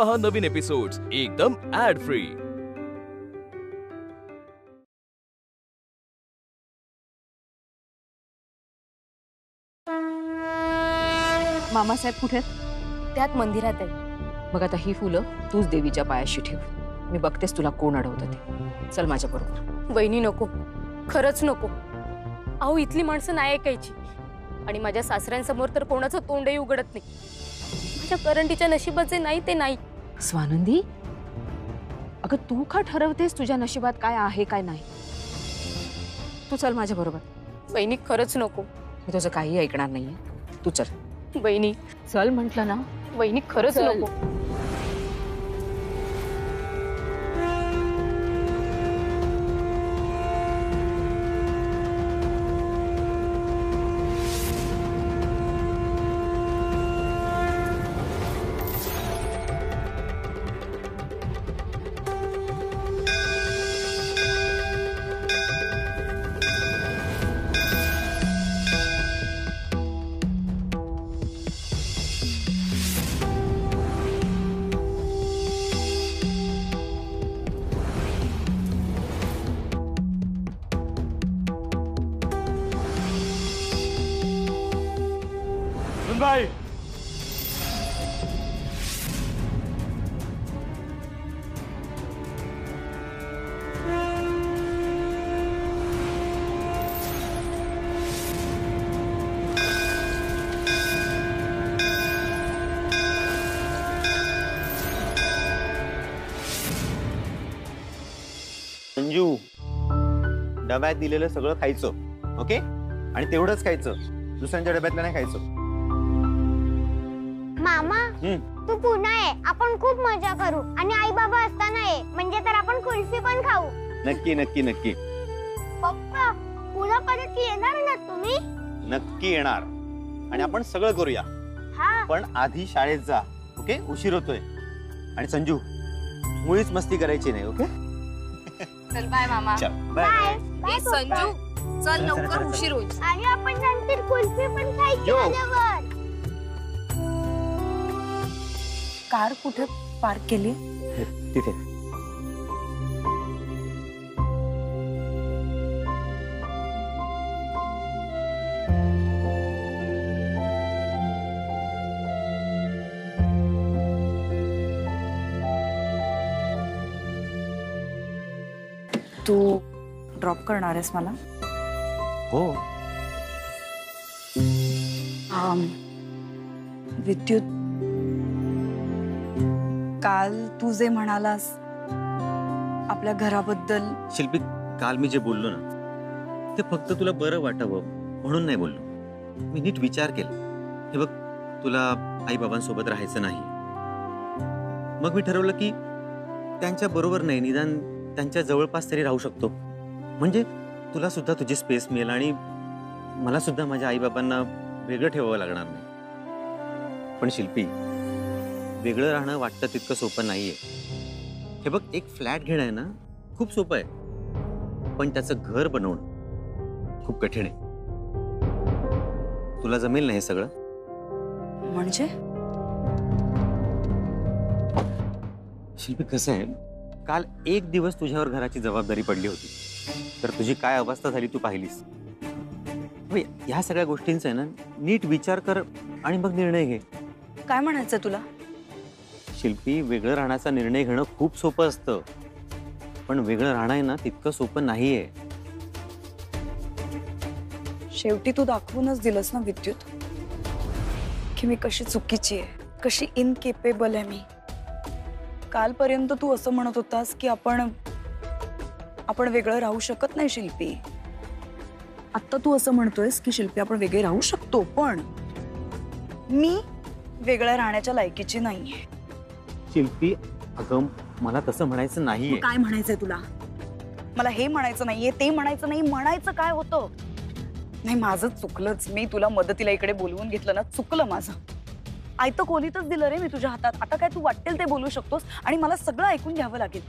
पहा नवीन एपिसोड्स एकदम add free. Mamasaheb कुठे आहेत? त्यात मंदिरात आहे। बघ आता ही फुलं तूच देवीच्या पायाशी ठेव, मी बघतेस तुला कोण अडवतं ते। चल माझ्या बरोबर। वहिनी नको, खरंच नको। अहो इथली माणसं नाही ऐकायची आणि माझ्या सासऱ्यांसमोर तर कोणाचं तोंडही उघडत नाही। माझ्या करंटीच्या नशिबाचे नाही ते नाही। स्वानंदी, अगं तू का ठरवतेस तुझ्या नशिबात काय आहे काय नाही? तू चल माझ्या बरोबर। वहिनी खरंच नको, मी तुझं काही ऐकणार नाहीये, तू चल। वहिनी चल म्हटलं ना। वहिनी खरंच नको। भाई संजू, डब्यात दिलेलं सगळं खायचं, ओके? आणि तेवढंच खायचं, दुसऱ्यांच्या डब्यातलं नाही खायचं। मामा, तू पुन्हा ये, आपण खूप मजा करू आणि आई बाबा असताना ये, म्हणजे तर आपण कुल्फी पण खाऊ। नक्की नक्की नक्की। पप्पा, पुन्हा परत येणार ना तुम्ही? नक्की येणार आणि आपण सगळं करूया। हा, पण आधी शाळेत जा, ओके? उशीर होतोय। आणि संजू, मुळीच मस्ती करायची नाही, ओके? चल बाय मामा। चल बाय। ए संजू, चल लवकर, उशीर होईल। आणि आपण नंतर कुल्फी पण खायची आल्यावर। कार कुठे पार्क केली? तिथे। तू ड्रॉप करणार आहेस मला? हो। विद्युत, काल तू जे म्हणालास आपल्या घराबद्दल। शिल्पी, काल मी जे बोललो ना, ते फक्त तुला बरं वाटावं म्हणून नाही बोललो। मी नीट विचार केला। हे बघ, तुला आई बाबांसोबत राहायचं नाही, मग मी ठरवलं की त्यांच्या बरोबर नाही, निदान त्यांच्या जवळपास तरी राहू शकतो। म्हणजे तुला सुद्धा तुझी स्पेस मिळेल आणि मला सुद्धा माझ्या आई बाबांना वेगळं ठेवावं लागणार नाही। पण शिल्पी, वेगळं राहणं वाटतं तितकं सोपं नाहीये। हे बघ, एक फ्लॅट घेणं आहे ना, खूप सोपं आहे, पण त्याचं घर बनवणं खूप कठीण आहे। तुला जमेल ना हे सगळं? म्हणजे शिल्पी, कसं आहे, काल एक दिवस तुझ्यावर घराची जबाबदारी पडली होती, तर तुझी काय अवस्था झाली तू पाहिलीस। ह्या सगळ्या गोष्टींचा आहे ना, नीट विचार कर आणि मग निर्णय घे। काय म्हणायचं तुला? शिल्पी, वेगळं राहण्याचा निर्णय घेणं खूप सोपं असतं, पण वेगळं राहणं आहे ना, तितकं सोपं नाहीये। शेवटी तू दाखवूनच दिलंस ना विद्युत, की मी कशी चुकीची आहे, कशी इनकेपेबल आहे मी। कालपर्यंत तू असं म्हणत होतास की आपण वेगळं राहू शकत नाही शिल्पी। आता तू असं म्हणतोयस की शिल्पी आपण वेगळे राहू शकतो, पण मी वेगळं राहण्याच्या लायकीची नाहीये। शिल्पी, अगं मला तसं म्हणायचं नाहीये। काय म्हणायचंय तुला? मला हे म्हणायचं नाहीये, ते म्हणायचं नाही, म्हणायचं काय होतं? नाही, माझं चुकलंच, मी तुला मदतीला इकडे बोलवून घेतलं ना, चुकलं माझं। आयतं खोलीतच दिलं रे मी तुझ्या हातात, आता काय तू वाटेल ते बोलू शकतोस आणि मला सगळं ऐकून घ्यावं लागेल।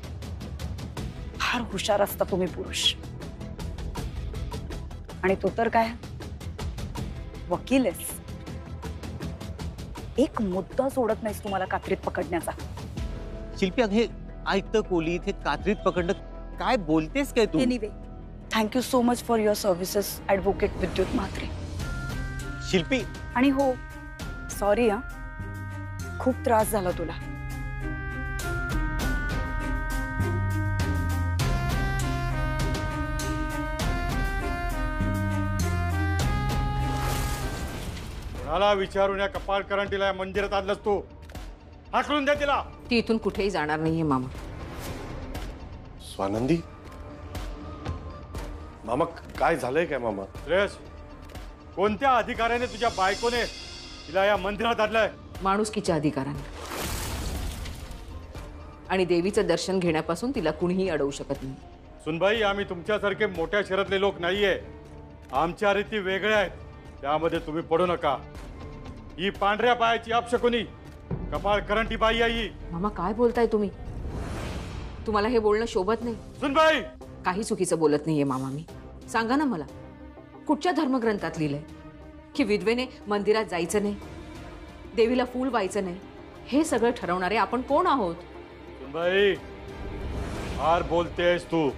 फार हुशार असता तुम्ही पुरुष, आणि तू तर काय वकील आहेस। एक मुद्दा सोडत नाहीस तुम्हाला कात्रीत पकडण्याचा। शिल्पी अगं हे ऐकतं कोलीत, हे कात्रीत पकडणं, काय बोलतेस काय तू? Anyway thank you so much for your services advocate Vidyut Mhatre. शिल्पी आणि हो सॉरी हा, खूप त्रास झाला तुला. कोणाला विचारून या कपाळ करंटीला या मंदिरात आणलंस तू? हाकलून द्या तिला. ती इथून कुठेही जाणार नाहीये मामा. स्वानंदी मामा काय झालंय काय मामा? श्रेयस, कोणत्या अधिकाऱ्याने तुझ्या बायकोने तिला या मंदिरात आणलंय? माणुसकीच्या अधिकाराने. आणि देवीचं दर्शन घेण्यापासून तिला कुणीही अडवू शकत नाही. सुनबाई, आम्ही तुमच्यासारखे मोठ्या शहरातले लोक नाहीये. आमच्या रीती वेगळ्या आहेत, त्यामध्ये तुम्ही पडू नका. ही पांढऱ्या पायाची अपशकुनी कपाळ करंटी बाई आहे ही. मामा काय बोलताय तुम्ही? तुम्हाला हे बोलणं शोभत नाही. सुनबाई, काही चुकीचं बोलत नाहीये मामा मी. सांगा ना मला, कुठच्या धर्मग्रंथात लिहिलंय की विधवेने मंदिरात जायचं नाही, देवीला फूल व्हायचं नाही? हे सगळं ठरवणारे आपण कोण आहोत? सुनबाई, फार बोलतेस तू.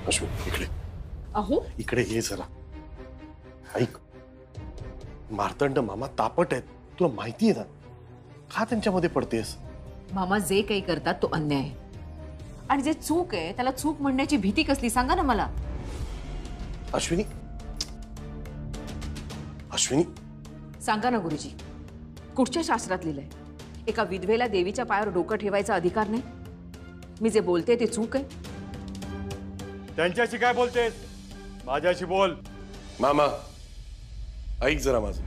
अश्विन इकडे अहो इकडे ये जरा. ऐक, मार्तंड मामा तापट आहेत, तुला माहिती आहे ना. का त्यांच्यामध्ये पडतेस? मामा जे काही करतात तो अन्याय आहे, आणि जे चूक आहे त्याला चूक म्हणण्याची भीती कसली? सांगा ना मला. अश्विनी अश्विनी सांगा ना गुरुजी, कुठच्या शास्त्रात लिहिलंय एका विधवेला देवीच्या पायावर डोकं ठेवायचा अधिकार नाही? मी जे बोलते ते चूक आहे? त्यांच्याशी काय बोलतेस? माझ्याशी बोल. मामा ऐक जरा माझं.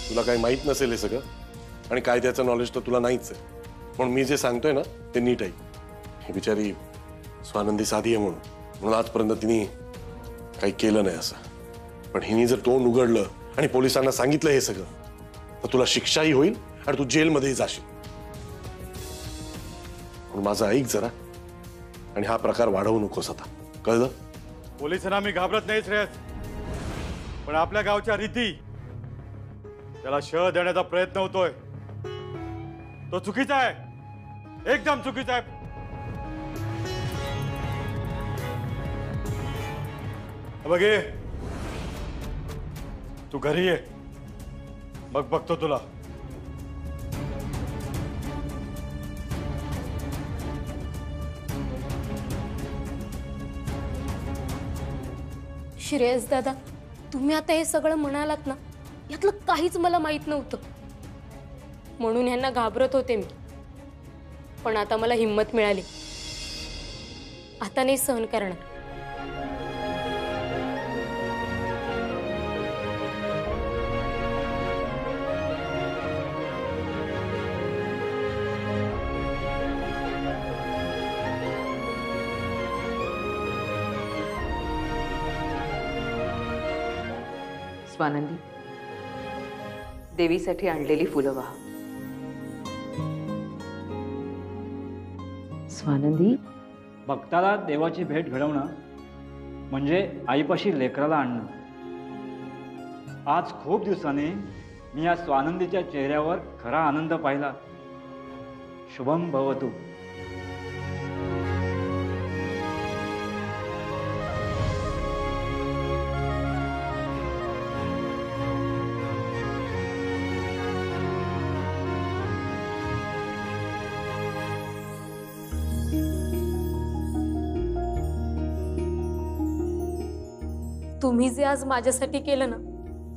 तुला काही माहित नसेल हे सगळं, आणि कायद्याचं नॉलेज तर तुला नाहीच आहे. म्हणून मी जे सांगतोय ना ते नीट ऐक. ही बिचारी स्वानंदी साधी आहे म्हणून आजपर्यंत तिने काही केलं नाही असं. पण हिने जर तोंड उघडलं आणि पोलिसांना सांगितलं हे सगळं, तर तुला शिक्षाही होईल आणि तू जेलमध्येही जाशील. म्हणून माझं ऐक जरा, आणि हा प्रकार वाढवू नकोस आता, कळलं? पोलिसांना मी घाबरत नाही श्रेयस, पण आपल्या गावच्या रीती त्याला शह देण्याचा प्रयत्न होतोय. तो चुकीचा आहे, एकदम चुकीचा आहे. बघे, तू घरी ये, मग बघतो तुला. श्रेयस दादा, तुम्ही आता हे सगळं म्हणालात ना, यातलं काहीच मला माहित नव्हतं. म्हणून ह्यांना घाबरत होते मी. पण आता मला हिंमत मिळाली. आता नाही सहन करणार. स्वानंदी, देवीसाठी आणलेली फुलं वाहा. स्वानंदी, भक्ताला देवाची भेट घडवणं म्हणजे आईपाशी लेकराला आणणं. आज खूप दिवसांनी मी या स्वानंदीच्या चेहऱ्यावर खरा आनंद पाहिला. शुभम भवतु. तुम्ही जे आज माझ्यासाठी केलं ना,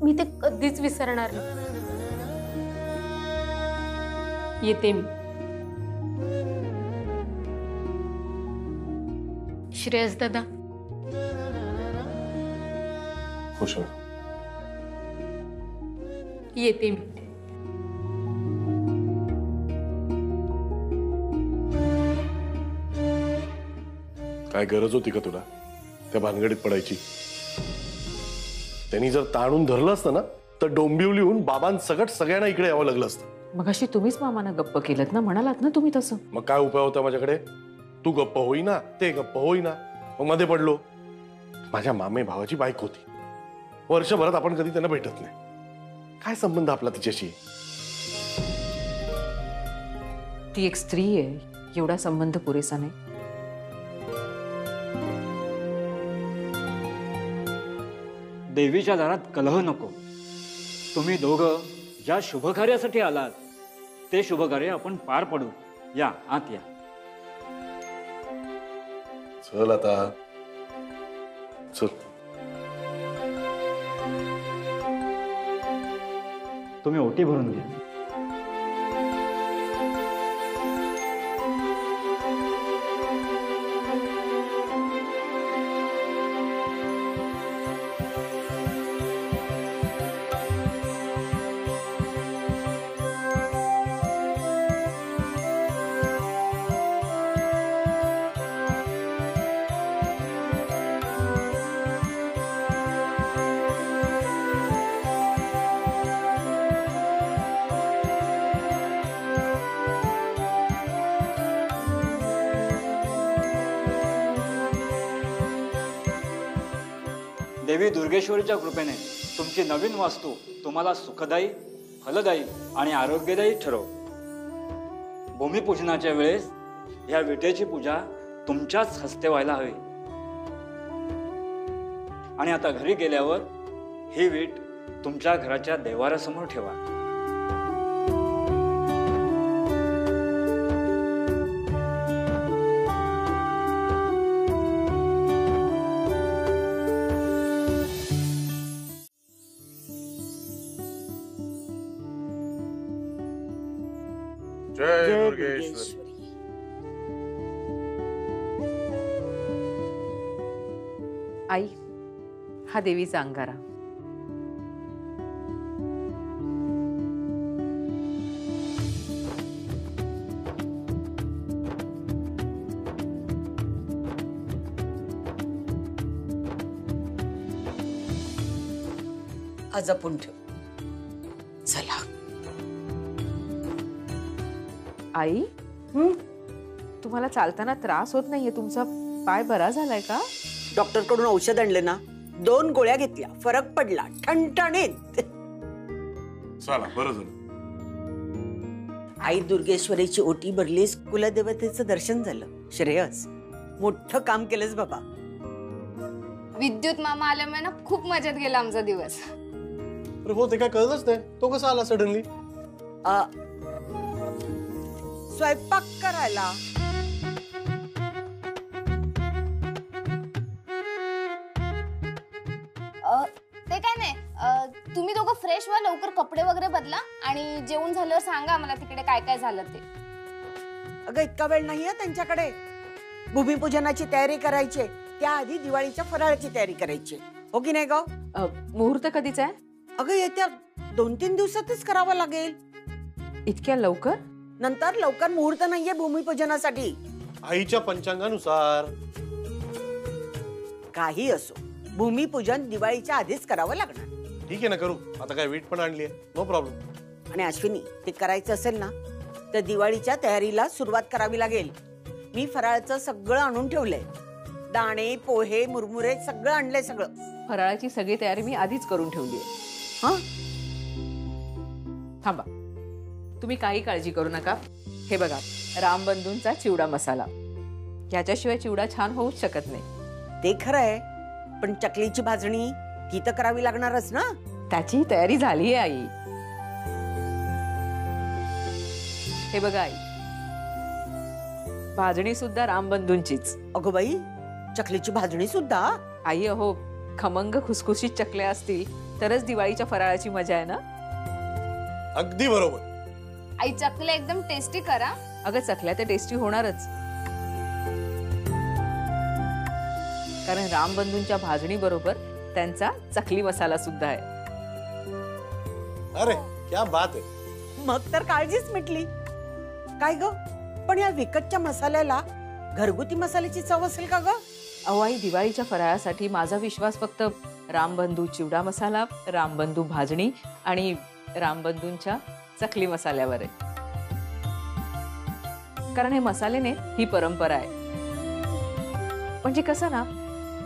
मी ते कधीच विसरणार नाही. येते मी. श्रेयस दादा, खुश हो. येते मी. काय गरज होती का तुला त्या भानगडीत पडायची? त्यांनी जर ताणून धरलं असतं ना, तर डोंबिवलीहून बाबांसकट सगळ्यांना इकडे यावं लागलं असतं. मगाशी तुम्हीच मामाना गप्प केलं ना, म्हणालात ना तुम्ही तसं. मग काय उपाय होता माझ्याकडे? तू गप्प होईना, ते गप्प होईना, मग मध्ये पडलो. माझ्या मामे भावाची बाईक होती. वर्षभरात आपण कधी त्यांना भेटत नाही. काय संबंध आपला तिच्याशी? ती एक स्त्री आहे, एवढा संबंध पुरेसा नाही. देवीच्या दारात कलह नको. तुम्ही दोघं ज्या शुभकार्यासाठी आलात ते शुभकार्य आपण पार पडू. या आत या. चल आता चल. तुम्ही ओटी भरून घ्या. देवी दुर्गेश्वरीच्या कृपेने तुमची नवीन वास्तू तुम्हाला सुखदायी, फलदायी आणि आरोग्यदायी ठरव. भूमिपूजनाच्या वेळेस या विटेची पूजा तुमच्याच हस्ते व्हायला हवी. आणि आता घरी गेल्यावर ही वीट तुमच्या घराच्या देवाऱ्यासमोर ठेवा. जय दुर्गेश्वरी. आई, हा देवीचा अंगारा. आज आपण ठेव. चला. आई, तुम्हाला चालताना त्रास होत नाहीये? तुमचा पाय बरा झालाय का? डॉक्टर कडून औषध आणले ना, 2 गोळ्या घेतल्या, फरक पडला ठणठणीत. चला बरं झालं. आई दुर्गेश्वरीची ओटी भरलीस, कुलदेवतेचं दर्शन झालं. श्रेयस, मोठं काम केलंस बाबा. विद्युत मामा आल्यामुळे ना खूप मजेत गेला आमचा दिवस. हो, ते काय कळलंच नाही. तो कसा आला सडनली? स्वयंपाक करायला. ते काय नाही, तुम्ही दोघं फ्रेश व्हा, लवकर कपडे वगैरे बदला आणि जेवण झाल्यावर सांगा मला तिकडे काय काय झालं ते. अगं इतका वेळ नाहीये त्यांच्याकडे. भूमिपूजनाची तयारी करायची, त्याआधी दिवाळीच्या फराळाची तयारी करायची. हो की नाही ग? मुहूर्त कधीचा आहे? अगं येत्या 2-3 दिवसातच करावं लागेल. इतक्या लवकर? नंतर लवकर मुहूर्त नाहीये भूमिपूजनासाठी. आईच्या पंचांगानुसार. काही असो, भूमिपूजन दिवाळीच्या आधीच करावं लागणार. ठीक आहे ना, करू. आता काय वीट पण आणली आहे, नो प्रॉब्लेम. आणि अश्विनी, ते करायचं असेल ना तर दिवाळीच्या तयारीला सुरुवात करावी लागेल. मी फराळाचं सगळं आणून ठेवलंय. दाणे, पोहे, मुरमुरे सगळं आणलंय. सगळं फराळाची सगळी तयारी मी आधीच करून ठेवली आहे. हा, थांबा, तुम्ही काही काळजी करू नका. हे बघा, रामबंधूंचा चिवडा मसाला. याच्याशिवाय चिवडा छान होऊच शकत नाही. ते खरं आहे, पण चकलीची भाजणी ती तर करावी लागणारच ना. त्याची तयारी झाली आहे आई. हे बघा आई, भाजणी सुद्धा रामबंधूंचीच. अगो बाई, चकलीची भाजणी सुद्धा? आई अहो, खमंग खुसखुशीत चकल्या असतील तरच दिवाळीच्या फराळाची मजा आहे ना. अगदी बरोबर. आई, चकल्या एकदम टेस्टी करा. अगं, चकल्या तर टेस्टी होणारच, कारण रामबंधूंच्या भाजणी बरोबर त्यांचा चकली मसाला सुद्धा आहे. अरे क्या बात आहे. मग तर काळजीच मिटली. काय ग, पण या विकतच्या मसाल्याला घरगुती मसाल्याची चव असेल का ग? अहो आई, दिवाळीच्या फराळासाठी माझा विश्वास फक्त रामबंधू चिवडा मसाला, रामबंधू भाजणी आणि रामबंधूंच्या चकली मसाल्यावर आहे. कारण हे मसाल्याने ही परंपरा आहे. म्हणजे कसं ना,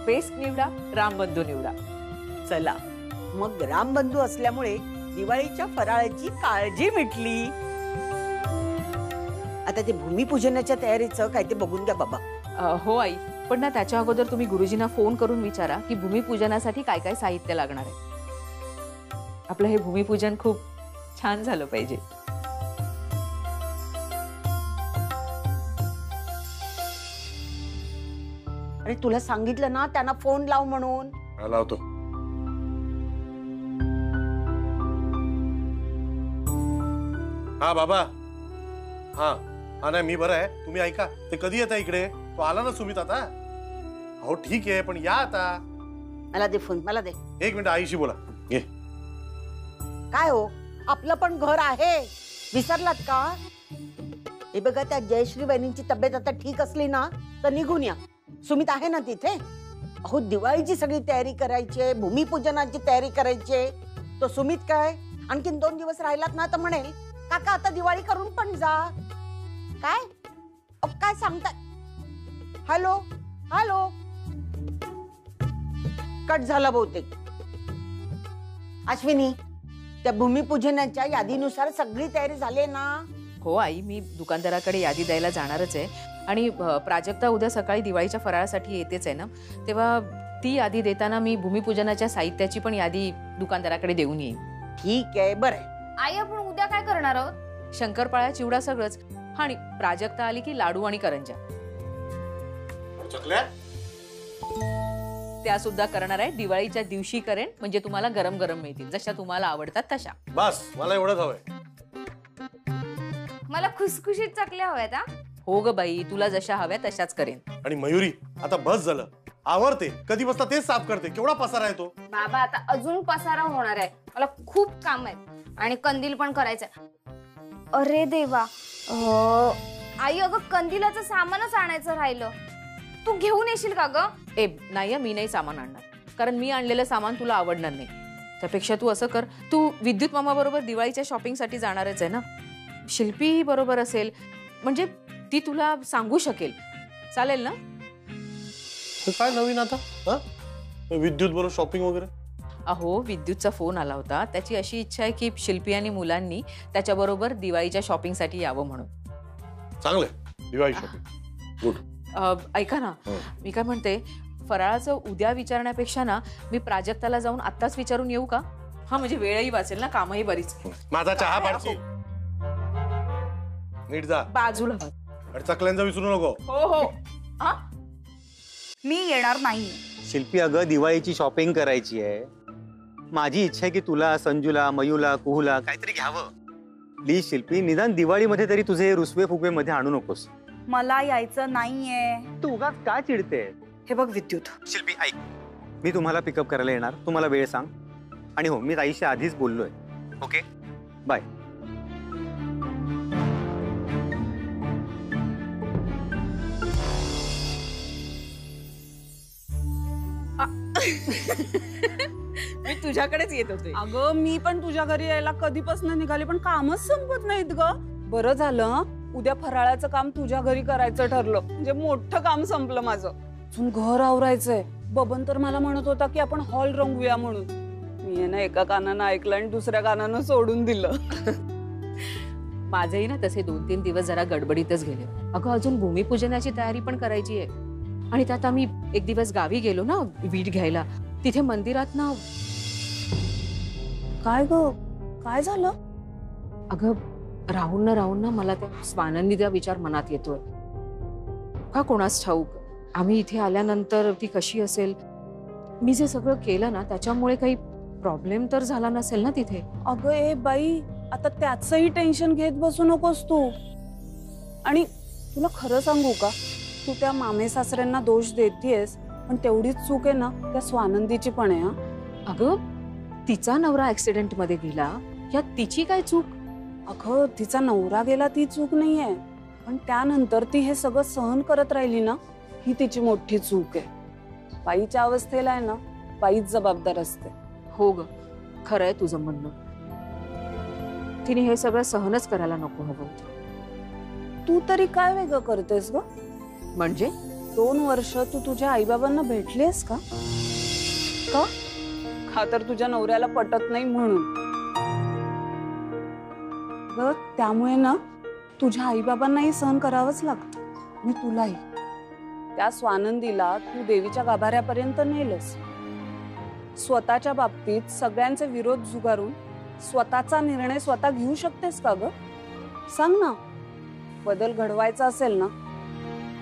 बेस्ट निवडा, रामबंधू निवडा. चला मग, रामबंधू असल्यामुळे दिवाळीच्या फराळाची काळजी मिटली. आता ते भूमिपूजनाच्या तयारीचं काय ते बघून द्या बाबा. हो आई, पण ना त्याच्या अगोदर तुम्ही गुरुजींना फोन करून विचारा की भूमिपूजनासाठी काय काय साहित्य लागणार आहे. आपलं हे भूमिपूजन खूप छान झालं पाहिजे. आणि तुला सांगितलं ना त्यांना फोन लाव म्हणून. लावतो. हा बाबा. हा हा नाही मी बरं आहे. तुम्ही ऐका, ते कधी येता इकडे? तो आला ना सुमित आता. हो ठीक आहे, पण या आता. मला दे फोन, मला दे. एक मिनिट आईशी बोला. घे. काय हो, आपलं पण घर आहे, विसरलात का? हे बघा, त्या जयश्री बहिणींची तब्येत आता ठीक असली ना तर निघून या. सुमित आहे ना तिथे. अहो दिवाळीची सगळी तयारी करायची, भूमिपूजनाची तयारी करायची. तो सुमित काय आणखीन 2 दिवस राहिलात ना तर म्हणेल काका आता दिवाळी करून पण जा. काय काय सांगताय? हॅलो हॅलो, कट झाला बहुतेक. अश्विनी, त्या भूमिपूजनाच्या यादीनुसार सगळी तयारी झाली ना? हो आई, मी दुकानदाराकडे यादी द्यायला जाणारच आहे. आणि प्राजक्ता उद्या सकाळी दिवाळीच्या फराळासाठी येतेच आहे ना, तेव्हा ती यादी देताना मी भूमिपूजनाच्या साहित्याची पण यादी दुकानदाराकडे देऊन येईन. ठीक आहे, बरं. आई आपण उद्या काय करणार आहोत? शंकरपाळ्या, चिवडा सगळंच. आणि प्राजक्ता आली की लाडू आणि करंजा चकल्या त्या सुद्धा करणार आहे. दिवाळीच्या दिवशी करेन, म्हणजे तुम्हाला गरम गरम मिळतील, जशा तुम्हाला आवडतात तशा. बस मला एवढंच हवंय. मला खुसखुशीत चकल्या हव्यात. हो ग बाई, तुला जशा हव्या तशाच करेन. आणि मयुरी, आता बस झालं. आवडते कधी बसता तेच साफ करते. केवढा पसारा आहे तो. बाबा आता अजून पसारा होणार आहे. मला खूप काम आहे आणि कंदील पण करायचंय. अरे देवा, आई अगं कंदिलाचं सामानच आणायचं राहिलं. तू घेऊन येशील का ग? ए नाही, मी नाही सामान आणणार, कारण मी आणलेलं सामान तुला आवडणार नाही. त्यापेक्षा तू असं कर, तू विद्युत मामा बरोबर दिवाळीच्या शॉपिंगसाठी जाणारच आहे ना. शिल्पी बरोबर असेल म्हणजे ती तुला सांगू शकेल. चालेल ना? काय नवीन आता? विद्युत बरोबर शॉपिंग वगैरे? अहो विद्युतचा फोन आला होता. त्याची अशी इच्छा आहे की शिल्पी आणि मुलांनी त्याच्याबरोबर दिवाळीच्या शॉपिंगसाठी यावं म्हणून. चांगलंय, दिवाळी शॉपिंग गुड. ऐका ना, मी काय म्हणते, फराळाचं उद्या विचारण्यापेक्षा ना मी प्राजक्ताला जाऊन आत्ताच विचारून येऊ का? हा म्हणजे वेळही वाचेल ना, कामही बरीच. माझा चहा पाडशी. नीट जा. बाजूला आणि चकल्यांचा विसरू नको. हो हो. हा मी येणार नाही. शिल्पी, अगं दिवाळीची शॉपिंग करायची आहे. माझी इच्छा आहे की तुला, संजूला, मयूला, कुहूला काहीतरी घ्यावं. प्लीज शिल्पी, निदान दिवाळीमध्ये तरी तुझे रुसवे फुगवे मध्ये आणू नकोस. मला यायचं नाहीये. तू उगाच का चिडते? हे बघ विद्युत, शिल्पी ऐक, मी तुम्हाला पिकअप करायला येणार. तुम्हाला वेळ सांग. आणि हो, मी ताईशी आधीच बोललोय. Okay bye. मी तुझ्याकडेच येत होते. अगं मी पण तुझ्या घरी यायला कधीपासून निघाली, पण कामच संपत नाहीत ग. बरं झालं उद्या फराळाचं काम तुझ्या घरी करायचं ठरलं, म्हणजे मोठं काम संपलं माझं. अजून घर आवरायचंय. बबन तर मला म्हणत होता की आपण हॉल रंगूया म्हणून. मी ना एका कानानं ऐकलं आणि दुसऱ्या कानानं सोडून दिलं. माझेही ना तसे 2-3 दिवस जरा गडबडीतच गेले. अगं अजून भूमिपूजनाची तयारी पण करायची आहे. आणि त्यात आम्ही एक दिवस गावी गेलो ना वीट घ्यायला. तिथे मंदिरात ना. काय ग, काय झालं? अगं राहून ना मला त्या स्वानंदीचा विचार मनात येतोय. का कोणास ठाऊक. आम्ही इथे आल्यानंतर ती कशी असेल. मी जे सगळं केलं ना त्याच्यामुळे काही प्रॉब्लेम तर झाला नसेल ना तिथे. अगं ए बाई, आता त्याचंही टेन्शन घेत बसू नकोस तू. आणि तुला खरं सांगू का, तू त्या मामे सासऱ्यांना दोष देतेस, पण तेवढीच चूक आहे ना त्या स्वानंदीची पण आहे. अगं तिचा नवरा ऍक्सिडेंट मध्ये गेला, यात तिची काय चूक? अगं तिचा नवरा गेला ती चूक नाहीये, पण त्यानंतर ती हे सगळं सहन करत राहिली ना, ही तिची मोठी चूक आहे. बाईच्या अवस्थेला आहे ना बाईच जबाबदार असते. हो ग, खरं आहे तुझं म्हणणं. तिने हे सगळं सहनच करायला नको हवं. तू तरी काय वेगळं करतेस ग? म्हणजे 2 वर्ष तू तुझ्या आईबाबांना भेटलीस का? का तर तुझ्या नवऱ्याला पटत नाही म्हणून. ग त्यामुळे ना तुझ्या आईबाबांनाही सहन करावंच लागतं आणि तुलाही. त्या स्वानंदीला तू देवीच्या गाभाऱ्यापर्यंत नेलंस. स्वतःच्या बाबतीत सगळ्यांचे विरोध झुगारून स्वतःचा निर्णय स्वतः घेऊ शकतेस का ग? सांग ना. बदल घडवायचा असेल ना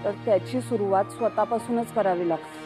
तर त्याची सुरुवात स्वतःपासूनच करावी लागते.